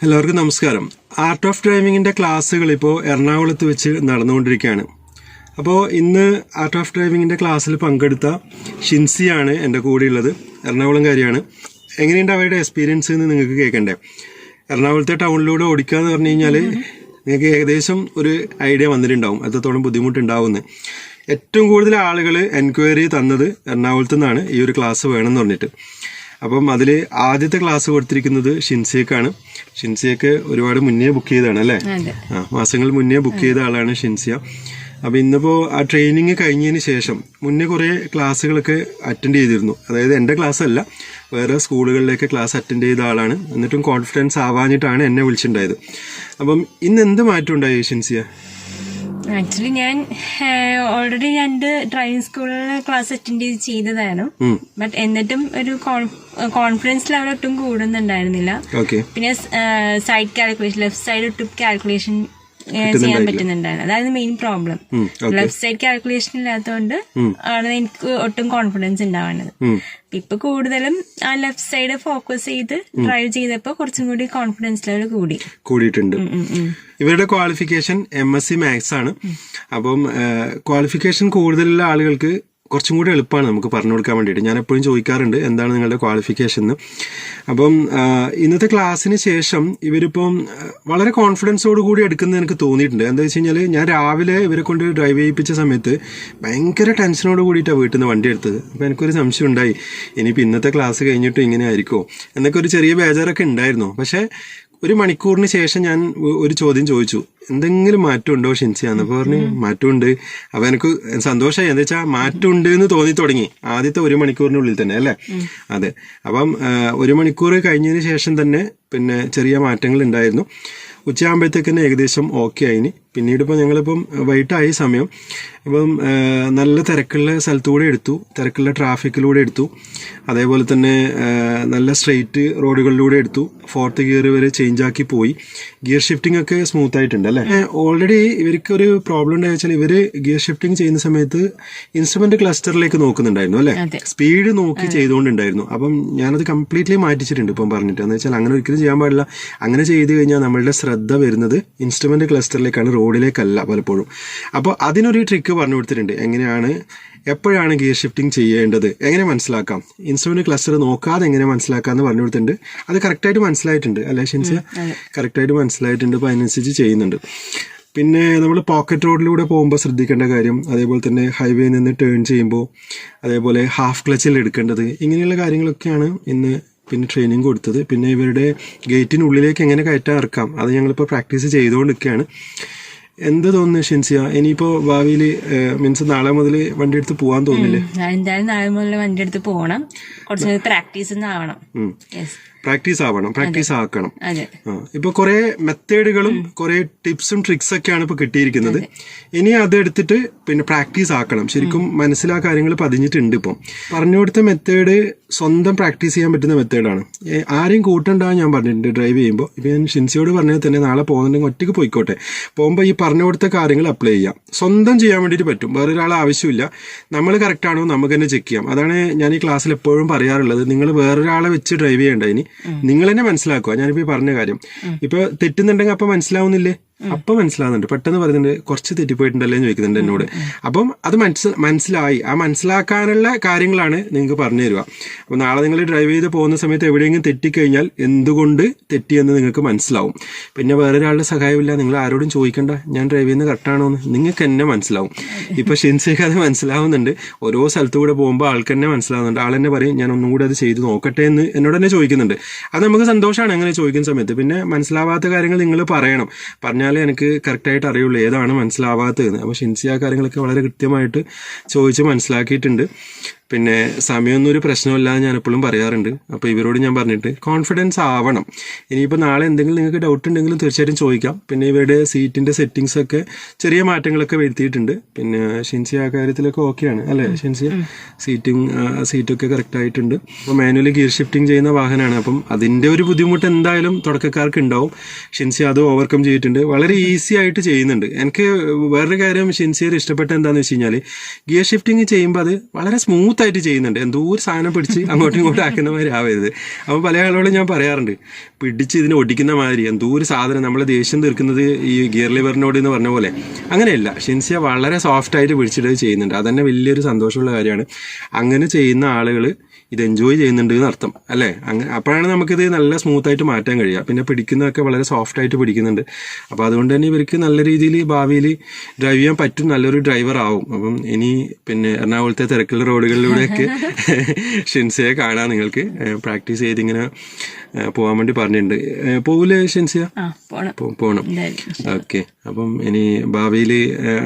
എല്ലാവർക്കും നമസ്കാരം. Art of ഡ്രൈവിങ്ങിൻ്റെ ക്ലാസ്സുകൾ ഇപ്പോൾ എറണാകുളത്ത് വെച്ച് നടന്നുകൊണ്ടിരിക്കുകയാണ്. അപ്പോൾ ഇന്ന് ആർട്ട് ഓഫ് ഡ്രൈവിങ്ങിൻ്റെ ക്ലാസ്സിൽ പങ്കെടുത്ത ഷിൻസിയാണ് എൻ്റെ കൂടെയുള്ളത്. എറണാകുളംകാരിയാണ്. എങ്ങനെയുണ്ട് അവരുടെ എക്സ്പീരിയൻസ് എന്ന് നിങ്ങൾക്ക് കേൾക്കണ്ടേ. എറണാകുളത്തെ ടൗണിലൂടെ ഓടിക്കുക എന്ന് പറഞ്ഞു കഴിഞ്ഞാൽ നിങ്ങൾക്ക് ഏകദേശം ഒരു ഐഡിയ വന്നിട്ടുണ്ടാവും എത്രത്തോളം ബുദ്ധിമുട്ടുണ്ടാവുമെന്ന്. ഏറ്റവും കൂടുതൽ ആളുകൾ എൻക്വയറി തന്നത് എറണാകുളത്തു നിന്നാണ് ഈ ഒരു ക്ലാസ് വേണമെന്ന് പറഞ്ഞിട്ട്. അപ്പം അതിൽ ആദ്യത്തെ ക്ലാസ് കൊടുത്തിരിക്കുന്നത് ഷിൻസിയക്കാണ്. ഷിൻസിയക്ക് ഒരുപാട് മുന്നേ ബുക്ക് ചെയ്തതാണ് അല്ലേ? മാസങ്ങൾ മുന്നേ ബുക്ക് ചെയ്ത ആളാണ് ഷിൻസിയ. അപ്പം ഇന്നിപ്പോൾ ആ ട്രെയിനിങ് കഴിഞ്ഞതിന് ശേഷം മുന്നേ കുറേ ക്ലാസ്സുകളൊക്കെ അറ്റൻഡ് ചെയ്തിരുന്നു. അതായത് എൻ്റെ ക്ലാസ് അല്ല, വേറെ സ്കൂളുകളിലേക്ക് ക്ലാസ് അറ്റൻഡ് ചെയ്ത ആളാണ്. എന്നിട്ടും കോൺഫിഡൻസ് ആവാഞ്ഞിട്ടാണ് എന്നെ വിളിച്ചിട്ടുണ്ടായത്. അപ്പം ഇന്ന് എന്ത് മാറ്റം ഉണ്ടായി ഷിൻസിയ? ആക്ച്വലി ഞാൻ ഓൾറെഡി 2 ഡ്രൈവിംഗ് സ്കൂളിൽ ക്ലാസ് അറ്റൻഡ് ചെയ്തതാണ്. ബട്ട് എന്നിട്ടും ഒരു കോൺഫിഡൻസ് ലെവൽ ഒട്ടും കൂടുന്നുണ്ടായിരുന്നില്ല. പിന്നെ side calculation, left side tip calculation ചെയ്യാൻ പറ്റുന്നുണ്ടായിരുന്നു. അതായത് main problem. Left side calculation ഇല്ലാത്തതുകൊണ്ട് ആണ് എനിക്ക് ഒട്ടും കോൺഫിഡൻസ് ഉണ്ടാവുന്നത്. ഇപ്പൊ കൂടുതലും ആ ലെഫ്റ്റ് സൈഡ് ഫോക്കസ് ചെയ്ത് ഡ്രൈവ് ചെയ്തപ്പോ കുറച്ചും കൂടി കോൺഫിഡൻസ് ലെവൽ കൂടിയിട്ടുണ്ട്. ഇവരുടെ ക്വാളിഫിക്കേഷൻ MSc മാത്സ് ആണ്. അപ്പം ക്വാളിഫിക്കേഷൻ കൂടുതലുള്ള ആളുകൾക്ക് കുറച്ചും കൂടി എളുപ്പമാണ് നമുക്ക് പറഞ്ഞു കൊടുക്കാൻ വേണ്ടിയിട്ട്. ഞാൻ എപ്പോഴും ചോദിക്കാറുണ്ട് എന്താണ് നിങ്ങളുടെ ക്വാളിഫിക്കേഷൻ എന്ന്. അപ്പം ഇന്നത്തെ ക്ലാസ്സിന് ശേഷം ഇവരിപ്പം വളരെ കോൺഫിഡൻസോട് കൂടി എടുക്കുന്നത് എനിക്ക് തോന്നിയിട്ടുണ്ട്. എന്താ വെച്ച് കഴിഞ്ഞാൽ ഞാൻ രാവിലെ ഇവരെ കൊണ്ട് ഡ്രൈവ് ചെയ്യിപ്പിച്ച സമയത്ത് ഭയങ്കര ടെൻഷനോട് കൂടിയിട്ടാണ് വീട്ടിൽ നിന്ന് വണ്ടി എടുത്തത്. അപ്പോൾ എനിക്കൊരു സംശയം ഉണ്ടായി, ഇനിയിപ്പോൾ ഇന്നത്തെ ക്ലാസ് കഴിഞ്ഞിട്ടും ഇങ്ങനെ ആയിരിക്കുമോ എന്നൊക്കെ ഒരു ചെറിയ ബേജാറൊക്കെ ഉണ്ടായിരുന്നു. പക്ഷേ ഒരു മണിക്കൂറിന് ശേഷം ഞാൻ ഒരു ചോദ്യം ചോദിച്ചു, എന്തെങ്കിലും മാറ്റം ഉണ്ടോ ഷിൻസിയാന്ന്. അപ്പോൾ പറഞ്ഞു മാറ്റമുണ്ട്. അപ്പോൾ എനിക്ക് സന്തോഷമായി. എന്താ വെച്ചാൽ മാറ്റമുണ്ട് എന്ന് തോന്നി തുടങ്ങി ആദ്യത്തെ 1 മണിക്കൂറിനുള്ളിൽ തന്നെ അല്ലേ? അതെ. അപ്പം 1 മണിക്കൂർ കഴിഞ്ഞതിന് ശേഷം തന്നെ പിന്നെ ചെറിയ മാറ്റങ്ങൾ ഉണ്ടായിരുന്നു. ഉച്ചയാകുമ്പോഴത്തേക്ക് തന്നെ ഏകദേശം ഓക്കെ ആയിന്. പിന്നീട് ഇപ്പോൾ ഞങ്ങളിപ്പം വൈകിട്ടായി സമയം. ഇപ്പം നല്ല തിരക്കുള്ള സ്ഥലത്തൂടെ എടുത്തു, തിരക്കുള്ള ട്രാഫിക്കിലൂടെ എടുത്തു, അതേപോലെ തന്നെ നല്ല സ്ട്രെയിറ്റ് റോഡുകളിലൂടെ എടുത്തു. 4th ഗിയർ വരെ ചേഞ്ച് ആക്കി പോയി. ഗിയർ ഷിഫ്റ്റിംഗ് ഒക്കെ സ്മൂത്ത് ആയിട്ടുണ്ട് അല്ലേ? ഓൾറെഡി ഇവർക്കൊരു പ്രോബ്ലം ഉണ്ടായി വെച്ചാൽ ഇവർ ഗിയർ ഷിഫ്റ്റിംഗ് ചെയ്യുന്ന സമയത്ത് ഇൻസ്ട്രുമെന്റ് ക്ലസ്റ്ററിലേക്ക് നോക്കുന്നുണ്ടായിരുന്നു അല്ലേ? സ്പീഡ് നോക്കി ചെയ്തുകൊണ്ടുണ്ടായിരുന്നു. അപ്പം ഞാനത് കംപ്ലീറ്റ്ലി മാറ്റിച്ചിട്ടുണ്ട് ഇപ്പം പറഞ്ഞിട്ട്. എന്ന് വെച്ചാൽ അങ്ങനെ ഒരിക്കലും ചെയ്യാൻ പാടില്ല. അങ്ങനെ ചെയ്ത് കഴിഞ്ഞാൽ നമ്മളുടെ ശ്രദ്ധ വരുന്നത് ഇൻസ്ട്രുമെന്റ് ക്ലസ്റ്ററിലേക്കാണ്, റോഡിലേക്കല്ല പലപ്പോഴും. അപ്പോൾ അതിനൊരു ട്രിക്ക് പറഞ്ഞു കൊടുത്തിട്ടുണ്ട്. എങ്ങനെയാണ്, എപ്പോഴാണ് ഗിയർ ഷിഫ്റ്റിംഗ് ചെയ്യേണ്ടത്, എങ്ങനെ മനസ്സിലാക്കാം, ഇൻസ്ട്രുമെന്റ് ക്ലസ്റ്റർ നോക്കാതെ എങ്ങനെ മനസ്സിലാക്കാം എന്ന് പറഞ്ഞു കൊടുത്തിട്ടുണ്ട്. അത് കറക്റ്റായിട്ട് മനസ്സിലായിട്ടുണ്ട് അല്ലേ ഷിൻസിയ? കറക്റ്റായിട്ട് മനസ്സിലായിട്ടുണ്ട്. അപ്പോൾ അതിനനുസരിച്ച് ചെയ്യുന്നുണ്ട്. പിന്നെ നമ്മൾ പോക്കറ്റ് റോഡിലൂടെ പോകുമ്പോൾ ശ്രദ്ധിക്കേണ്ട കാര്യം, അതേപോലെ തന്നെ ഹൈവേയിൽ നിന്ന് ടേൺ ചെയ്യുമ്പോൾ, അതേപോലെ ഹാഫ് ക്ലച്ചിൽ എടുക്കേണ്ടത്, ഇങ്ങനെയുള്ള കാര്യങ്ങളൊക്കെയാണ് ഇന്ന് പിന്നെ ട്രെയിനിങ് കൊടുത്തത്. പിന്നെ ഇവരുടെ ഗേറ്റിനുള്ളിലേക്ക് എങ്ങനെ കയറ്റാൻ ഇറക്കാം അത് ഞങ്ങളിപ്പോൾ പ്രാക്ടീസ് ചെയ്തുകൊണ്ടിരിക്കുകയാണ്. എന്ത് തോന്നുന്നു ഷിൻസിയ? ഇനിയിപ്പോൾ ഭാവിയിൽ മീൻസ് നാളെ മുതൽ വണ്ടി എടുത്ത് പോകാൻ തോന്നില്ലേ? എന്തായാലും നാളെ മുതൽ വണ്ടി എടുത്ത് പോകണം. കുറച്ച് പ്രാക്ടീസ് ആവണം. പ്രാക്ടീസ് ആക്കണം. ഇപ്പൊ കുറെ മെത്തേഡുകളും കുറെ ടിപ്സും ട്രിക്സ് ഒക്കെയാണ് ഇപ്പൊ കിട്ടിയിരിക്കുന്നത്. ഇനി അതെടുത്തിട്ട് പിന്നെ പ്രാക്ടീസ് ആക്കണം. ശരിക്കും മനസ്സിലാ കാര്യങ്ങൾ പതിഞ്ഞിട്ടുണ്ട്. ഇപ്പം പറഞ്ഞു കൊടുത്ത മെത്തേഡ് സ്വന്തം പ്രാക്ടീസ് ചെയ്യാൻ പറ്റുന്ന മെത്തേഡാണ്. ആരെയും കൂട്ടണ്ടാന്ന് ഞാൻ പറഞ്ഞിട്ടുണ്ട് ഡ്രൈവ് ചെയ്യുമ്പോൾ. ഇപ്പൊ ഞാൻ ഷിൻസിയോട് പറഞ്ഞാൽ തന്നെ നാളെ പോകുന്നുണ്ടെങ്കിൽ ഒറ്റയ്ക്ക് പോയിക്കോട്ടെ, പോകുമ്പോൾ ഈ പറഞ്ഞു കൊടുത്ത കാര്യങ്ങൾ അപ്ലൈ ചെയ്യാം. സ്വന്തം ചെയ്യാൻ വേണ്ടിയിട്ട് പറ്റും, വേറൊരാൾ ആവശ്യമില്ല. നമ്മൾ കറക്റ്റ് ആണോ നമുക്ക് തന്നെ ചെക്ക് ചെയ്യാം. അതാണ് ഞാൻ ഈ ക്ലാസ്സിൽ എപ്പോഴും പറയാറുള്ളത്. നിങ്ങൾ വേറൊരാളെ വെച്ച് ഡ്രൈവ് ചെയ്യേണ്ട, ഇനി നിങ്ങൾ തന്നെ മനസ്സിലാക്കുക. ഞാനിപ്പോൾ പറഞ്ഞ കാര്യം ഇപ്പൊ തെറ്റുന്നുണ്ടെങ്കിൽ അപ്പൊ മനസ്സിലാവുന്നില്ലേ? അപ്പം മനസ്സിലാവുന്നുണ്ട്. പെട്ടെന്ന് പറയുന്നുണ്ട് കുറച്ച് തെറ്റിപ്പോയിട്ടുണ്ടല്ലേ എന്ന് ചോദിക്കുന്നുണ്ട് എന്നോട്. അപ്പം അത് മനസ്സിലായി. ആ മനസ്സിലാക്കാനുള്ള കാര്യങ്ങളാണ് നിങ്ങൾക്ക് പറഞ്ഞു തരിക. അപ്പം നാളെ നിങ്ങൾ ഡ്രൈവ് ചെയ്ത് പോകുന്ന സമയത്ത് എവിടെയെങ്കിലും തെറ്റിക്കഴിഞ്ഞാൽ എന്തുകൊണ്ട് തെറ്റിയെന്ന് നിങ്ങൾക്ക് മനസ്സിലാവും. പിന്നെ വേറൊരാളുടെ സഹായമില്ല, നിങ്ങൾ ആരോടും ചോദിക്കണ്ട ഞാൻ ഡ്രൈവ് ചെയ്യുന്നത് കറക്റ്റാണോ എന്ന്, നിങ്ങൾക്ക് തന്നെ മനസ്സിലാവും. ഇപ്പൊ ഷിൻസിക്ക് അത് മനസ്സിലാവുന്നുണ്ട്. ഓരോ സ്ഥലത്തുകൂടെ പോകുമ്പോൾ ആൾക്ക് തന്നെ മനസ്സിലാവുന്നുണ്ട്. ആൾ തന്നെ പറയും ഞാൻ ഒന്നും കൂടെ അത് ചെയ്ത് നോക്കട്ടെ എന്ന് എന്നോട് തന്നെ ചോദിക്കുന്നുണ്ട്. അത് നമുക്ക് സന്തോഷമാണ് അങ്ങനെ ചോദിക്കുന്ന സമയത്ത്. പിന്നെ മനസ്സിലാവാത്ത കാര്യങ്ങൾ നിങ്ങൾ പറയണം. പറഞ്ഞാൽ എനിക്ക് കറക്റ്റായിട്ട് അറിയുള്ളൂ ഏതാണ് മനസ്സിലാവാത്തതെന്ന്. അപ്പോൾ ഷിൻസിയ കാര്യങ്ങളൊക്കെ വളരെ കൃത്യമായിട്ട് ചോദിച്ച് മനസ്സിലാക്കിയിട്ടുണ്ട്. പിന്നെ സമയമൊന്നും ഒരു പ്രശ്നമില്ല ഞാൻ എപ്പോഴും പറയാറുണ്ട്. അപ്പോൾ ഇവരോട് ഞാൻ പറഞ്ഞിട്ട് കോൺഫിഡൻസ് ആവണം. ഇനിയിപ്പോൾ നാളെ എന്തെങ്കിലും നിങ്ങൾക്ക് ഡൗട്ട് ഉണ്ടെങ്കിലും തീർച്ചയായിട്ടും ചോദിക്കാം. പിന്നെ ഇവരുടെ സീറ്റിൻ്റെ സെറ്റിങ്സ് ഒക്കെ ചെറിയ മാറ്റങ്ങളൊക്കെ വരുത്തിയിട്ടുണ്ട്. പിന്നെ ഷിൻസിയ ആ കാര്യത്തിലൊക്കെ ഓക്കെയാണ് അല്ലേ ഷിൻസിയ? സീറ്റൊക്കെ കറക്റ്റ് ആയിട്ടുണ്ട്. അപ്പോൾ മാനുവലി ഗിയർ ഷിഫ്റ്റിംഗ് ചെയ്യുന്ന വാഹനമാണ്. അപ്പം അതിൻ്റെ ഒരു ബുദ്ധിമുട്ട് എന്തായാലും തുടക്കക്കാർക്ക് ഉണ്ടാവും. ഷിൻസിയ അത് ഓവർകം ചെയ്തിട്ടുണ്ട്. വളരെ വളരെ ഈസി ആയിട്ട് ചെയ്യുന്നുണ്ട്. എനിക്ക് വേറൊരു കാര്യം ഷിൻസിയർ ഇഷ്ടപ്പെട്ട എന്താന്ന് വെച്ച് കഴിഞ്ഞാൽ ഗിയർ ഷിഫ്റ്റിംഗ് ചെയ്യുമ്പോൾ അത് വളരെ സ്മൂത്ത് ആയിട്ട് ചെയ്യുന്നുണ്ട്. എന്തോ ഒരു സാധനം പിടിച്ച് അങ്ങോട്ടും ഇങ്ങോട്ടും ആക്കുന്ന മാതിരി ആവരുത്. അപ്പോൾ പല ആളോടും ഞാൻ പറയാറുണ്ട്, പിടിച്ച് ഇതിനെ ഒടിക്കുന്ന മാതിരി എന്തോ ഒരു സാധനം നമ്മൾ ദേഷ്യം തീർക്കുന്നത് ഈ ഗിയർ ലിവറിനോട് എന്ന് പറഞ്ഞ പോലെ അങ്ങനെയല്ല. ഷിൻസിയ വളരെ സോഫ്റ്റ് ആയിട്ട് പിടിച്ചിട്ട് ചെയ്യുന്നുണ്ട്. അതന്നെ വലിയൊരു സന്തോഷമുള്ള കാര്യമാണ്. അങ്ങനെ ചെയ്യുന്ന ആളുകൾ ഇത് എൻജോയ് ചെയ്യുന്നുണ്ട് എന്നർത്ഥം അല്ലേ? അങ്ങനെ അപ്പോഴാണ് നമുക്കിത് നല്ല സ്മൂത്ത് ആയിട്ട് മാറ്റാൻ കഴിയുക. പിന്നെ പിടിക്കുന്നതൊക്കെ വളരെ സോഫ്റ്റ് ആയിട്ട് പിടിക്കുന്നുണ്ട്. അപ്പോൾ അതുകൊണ്ട് തന്നെ ഇവർക്ക് നല്ല രീതിയിൽ ഭാവിയിൽ ഡ്രൈവ് ചെയ്യാൻ പറ്റും, നല്ലൊരു ഡ്രൈവർ ആവും. അപ്പം ഇനി പിന്നെ എറണാകുളത്തെ തിരക്കുള്ള റോഡുകളിലൂടെയൊക്കെ ഷിൻസിയെ കാണാൻ നിങ്ങൾക്ക് പ്രാക്ടീസ് ചെയ്ത് ഇങ്ങനെ പോകാൻ വേണ്ടി പറഞ്ഞിട്ടുണ്ട്. പോവില്ലേ ഷിൻസിയ? പോകണം. ഓക്കെ. അപ്പം ഇനി ഭാവിയിൽ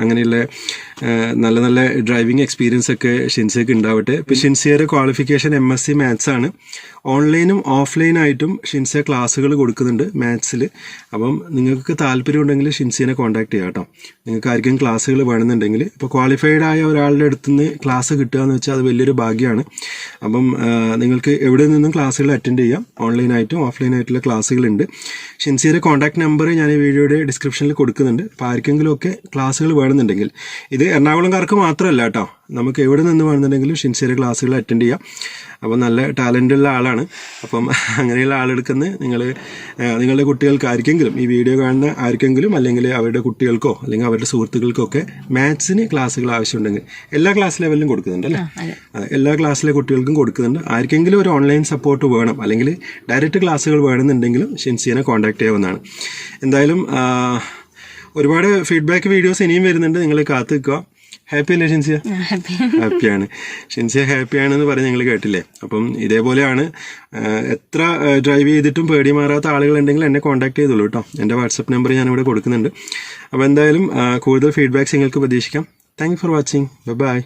അങ്ങനെയുള്ള നല്ല നല്ല ഡ്രൈവിംഗ് എക്സ്പീരിയൻസ് ഒക്കെ ഷിൻസിയക്ക് ഉണ്ടാവട്ടെ. ഇപ്പം ഷിൻസിയയുടെ ക്വാളിഫിക്കേഷൻ MSc മാത്സ് ആണ്. ഓൺലൈനും ഓഫ്ലൈനായിട്ടും ഷിൻസിയ ക്ലാസ്സുകൾ കൊടുക്കുന്നുണ്ട് മാത്സിൽ. അപ്പം നിങ്ങൾക്ക് താല്പര്യം ഉണ്ടെങ്കിൽ ഷിൻസിയനെ കോൺടാക്ട് ചെയ്യാം കേട്ടോ. നിങ്ങൾക്ക് ആർക്കും ക്ലാസ്സുകൾ വേണമെന്നുണ്ടെങ്കിൽ ഇപ്പോൾ ക്വാളിഫൈഡ് ആയ ഒരാളുടെ അടുത്ത് നിന്ന് ക്ലാസ് കിട്ടുക എന്ന് വെച്ചാൽ അത് വലിയൊരു ഭാഗ്യമാണ്. അപ്പം നിങ്ങൾക്ക് എവിടെ നിന്നും ക്ലാസ്സുകൾ അറ്റൻഡ് ചെയ്യാം. ഓൺലൈനായിട്ടും ഓഫ്ലൈനായിട്ടുള്ള ക്ലാസ്സുകളുണ്ട്. ഷിൻസിയയുടെ കോൺടാക്ട് നമ്പർ ഞാൻ ഈ വീഡിയോയുടെ ഡിസ്ക്രിപ്ഷനിൽ കൊടുക്കുന്നുണ്ട്. അപ്പോൾ ആർക്കെങ്കിലും ഒക്കെ ക്ലാസ്സുകൾ വേണമെന്നുണ്ടെങ്കിൽ, ഇത് എറണാകുളംകാർക്ക് മാത്രമല്ല കേട്ടോ, നമുക്ക് എവിടെ നിന്ന് വേണമെന്നുണ്ടെങ്കിലും ഷിൻസിയയുടെ ക്ലാസ്സുകൾ അറ്റൻഡ് ചെയ്യാം. അപ്പം നല്ല ടാലൻ്റ് ഉള്ള ആളാണ്. അപ്പം അങ്ങനെയുള്ള ആളെടുക്കുന്ന നിങ്ങളുടെ കുട്ടികൾക്ക് ആർക്കെങ്കിലും, ഈ വീഡിയോ കാണുന്ന ആർക്കെങ്കിലും അല്ലെങ്കിൽ അവരുടെ കുട്ടികൾക്കോ അല്ലെങ്കിൽ അവരുടെ സുഹൃത്തുക്കൾക്കോ ഒക്കെ മാത്സിന് ക്ലാസ്സുകൾ ആവശ്യമുണ്ടെങ്കിൽ എല്ലാ ക്ലാസ് ലെവലിലും കൊടുക്കുന്നുണ്ട് അല്ലേ? എല്ലാ ക്ലാസ്സിലെ കുട്ടികൾക്കും കൊടുക്കുന്നുണ്ട്. ആർക്കെങ്കിലും ഒരു ഓൺലൈൻ സപ്പോർട്ട് വേണം അല്ലെങ്കിൽ ഡയറക്റ്റ് ക്ലാസ്സുകൾ വേണമെന്നുണ്ടെങ്കിലും ഷിൻസിയനെ കോൺടാക്ട് ചെയ്യാവുന്നതാണ്. എന്തായാലും ഒരുപാട് ഫീഡ്ബാക്ക് വീഡിയോസ് ഇനിയും വരുന്നുണ്ട്, നിങ്ങൾ കാത്തു നിൽക്കുക. ഹാപ്പി അല്ലേ ഷിൻസിയ? ഹാപ്പിയാണ്. ഷിൻസിയ ഹാപ്പിയാണെന്ന് പറഞ്ഞ് നിങ്ങൾ കേട്ടില്ലേ? അപ്പം ഇതേപോലെയാണ്. എത്ര ഡ്രൈവ് ചെയ്തിട്ടും പേടി മാറാത്ത ആളുകളുണ്ടെങ്കിൽ എന്നെ കോൺടാക്ട് ചെയ്തോളൂ കേട്ടോ. എൻ്റെ വാട്സപ്പ് നമ്പർ ഞാനിവിടെ കൊടുക്കുന്നുണ്ട്. അപ്പോൾ എന്തായാലും കൂടുതൽ ഫീഡ്ബാക്ക്സ് നിങ്ങൾക്ക് പ്രതീക്ഷിക്കാം. Thank you for watching. By.